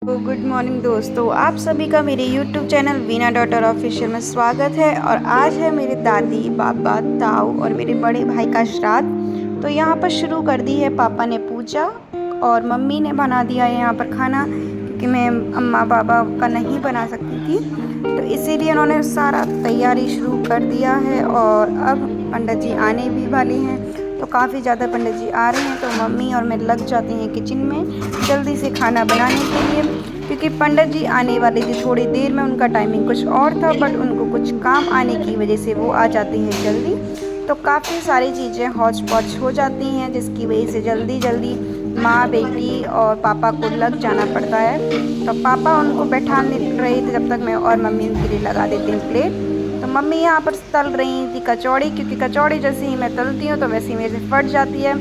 तो good morning दोस्तों, आप सभी का मेरे YouTube channel Veena daughter official में स्वागत है। और आज है मेरे दादी बाबा ताऊ और मेरे बड़े भाई का श्राद्ध। तो यहाँ पर शुरू कर दी है पापा ने पूजा और मम्मी ने बना दिया है यहाँ पर खाना, क्योंकि मैं अम्मा बाबा का नहीं बना सकती थी, तो इसीलिए उन्होंने सारा तैयारी शुरू कर दिया है। और अब पंडित जी आने भी वाले हैं, तो काफ़ी ज़्यादा पंडित जी आ रहे हैं, तो मम्मी और मैं लग जाते हैं किचन में जल्दी से खाना बनाने के लिए, क्योंकि पंडित जी आने वाले थे थोड़ी देर में। उनका टाइमिंग कुछ और था, बट उनको कुछ काम आने की वजह से वो आ जाते हैं जल्दी। तो काफ़ी सारी चीज़ें हौच पौच हो जाती हैं, जिसकी वजह से जल्दी जल्दी माँ बेटी और पापा को लग जाना पड़ता है। तो पापा उनको बैठाने रहे थे, जब तक मैं और मम्मी उनके लिए लगा देती हूँ प्लेट। तो मम्मी यहाँ पर तल रही थी कचौड़ी, क्योंकि कचौड़ी जैसे ही मैं तलती हूँ तो वैसे ही मेरे से फट जाती है।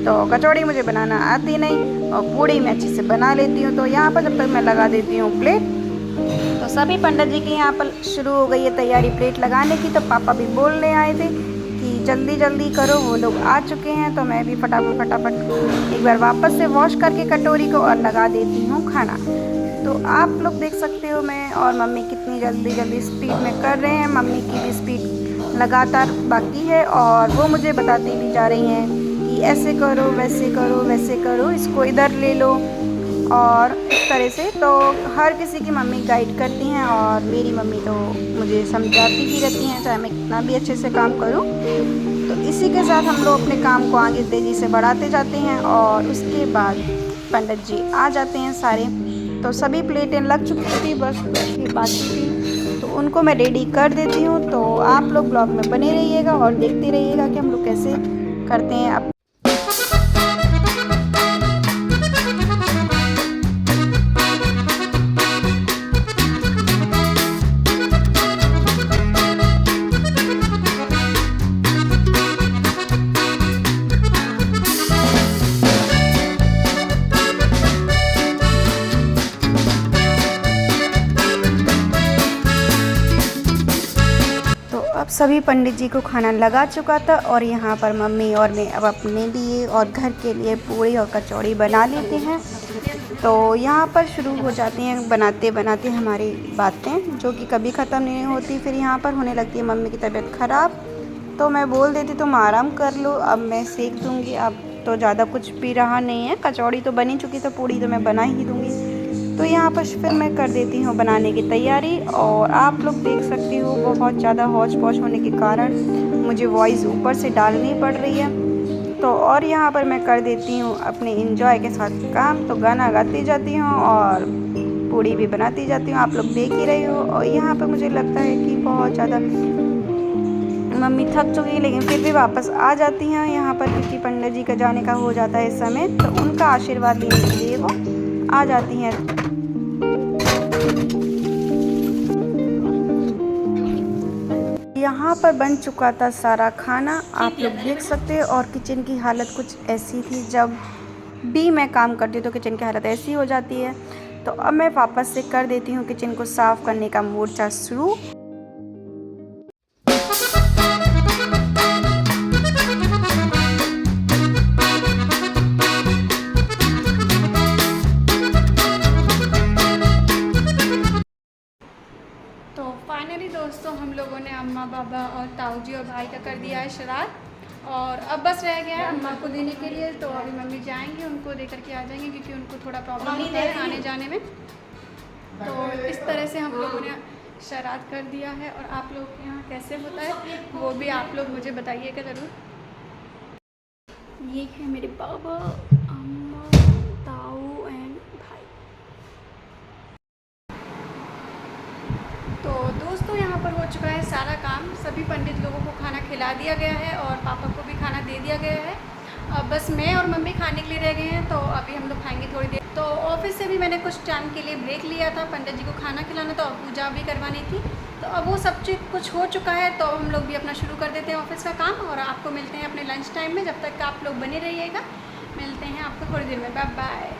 तो कचौड़ी मुझे बनाना आती नहीं और पूड़ी मैं अच्छे से बना लेती हूँ। तो यहाँ पर जब तक मैं लगा देती हूँ प्लेट, तो सभी पंडित जी की यहाँ पर शुरू हो गई है तैयारी प्लेट लगाने की। तो पापा भी बोलने आए थे कि जल्दी जल्दी करो, वो लोग आ चुके हैं। तो मैं भी फटाफट एक बार वापस से वॉश करके कटोरी को और लगा देती हूँ खाना। तो आप लोग देख सकते हो मैं और मम्मी कितनी जल्दी स्पीड में कर रहे हैं। मम्मी की भी स्पीड लगातार बाकी है और वो मुझे बताती भी जा रही हैं कि ऐसे करो वैसे करो, इसको इधर ले लो और इस तरह से। तो हर किसी की मम्मी गाइड करती हैं और मेरी मम्मी तो मुझे समझाती ही रहती हैं, चाहे मैं कितना भी अच्छे से काम करूं। तो इसी के साथ हम लोग अपने काम को आगे तेज़ी से बढ़ाते जाते हैं और उसके बाद पंडित जी आ जाते हैं सारे। तो सभी प्लेटें लग चुकी थी, बस बाकी थी, तो उनको मैं रेडी कर देती हूँ। तो आप लोग ब्लॉग में बने रहिएगा और देखते रहिएगा कि हम लोग कैसे करते हैं। अब सभी पंडित जी को खाना लगा चुका था और यहाँ पर मम्मी और मैं अब अपने लिए और घर के लिए पूड़ी और कचौड़ी बना लेते हैं। तो यहाँ पर शुरू हो जाती हैं बनाते बनाते हमारी बातें, जो कि कभी ख़त्म नहीं होती। फिर यहाँ पर होने लगती है मम्मी की तबीयत ख़राब, तो मैं बोल देती तुम आराम कर लो, अब मैं सेक दूँगी। अब तो ज़्यादा कुछ भी रहा नहीं है, कचौड़ी तो बनी चुकी, तो पूड़ी तो मैं बना ही दूँगी। तो यहाँ पर फिर मैं कर देती हूँ बनाने की तैयारी। और आप लोग देख सकते हो बहुत ज़्यादा हौच पौच होने के कारण मुझे वॉइस ऊपर से डालनी पड़ रही है। तो और यहाँ पर मैं कर देती हूँ अपने इंजॉय के साथ काम, तो गाना गाती जाती हूँ और पूड़ी भी बनाती जाती हूँ, आप लोग देख ही रहे हो। और यहाँ पर मुझे लगता है कि बहुत ज़्यादा मम्मी थक चुकी है, लेकिन फिर भी वापस आ जाती हैं यहाँ पर, क्योंकि पंडित जी का जाने का हो जाता है इस समय। तो उनका आशीर्वाद लेने के लिए वो आ जाती हैं। यहाँ पर बन चुका था सारा खाना, आप लोग देख सकते हैं। और किचन की हालत कुछ ऐसी थी, जब भी मैं काम करती हूँ तो किचन की हालत ऐसी हो जाती है। तो अब मैं वापस से कर देती हूँ किचन को साफ़ करने का मोर्चा शुरू। तो फाइनली दोस्तों हम लोगों ने अम्मा बाबा और ताऊ जी और भाई का कर दिया है श्राद्ध, और अब बस रह गया है अम्मा को देने के लिए। तो अभी मम्मी जाएंगे, उनको दे करके आ जाएंगे, क्योंकि उनको थोड़ा प्रॉब्लम होता है आने जाने में। तो इस तरह से हम लोगों ने श्राद्ध कर दिया है। और आप लोग के यहाँ कैसे होता है वो भी आप लोग मुझे बताइएगा ज़रूर। ये है मेरे बाबा, अम्मा, ताऊ एंड भाई। तो दोस्तों यहाँ पर हो चुका है सारा काम, सभी पंडित लोगों को खाना खिला दिया गया है और पापा को भी खाना दे दिया गया है। अब बस मैं और मम्मी खाने के लिए रह गए हैं, तो अभी हम लोग खाएंगे थोड़ी देर। तो ऑफिस से भी मैंने कुछ टाइम के लिए ब्रेक लिया था, पंडित जी को खाना खिलाना था और पूजा भी करवानी थी। तो अब वो सब चीज़ कुछ हो चुका है, तो हम लोग भी अपना शुरू कर देते हैं ऑफिस का काम। और आपको मिलते हैं अपने लंच टाइम में, जब तक आप लोग बने रहिएगा। मिलते हैं आपको थोड़ी देर में, बाय बाय।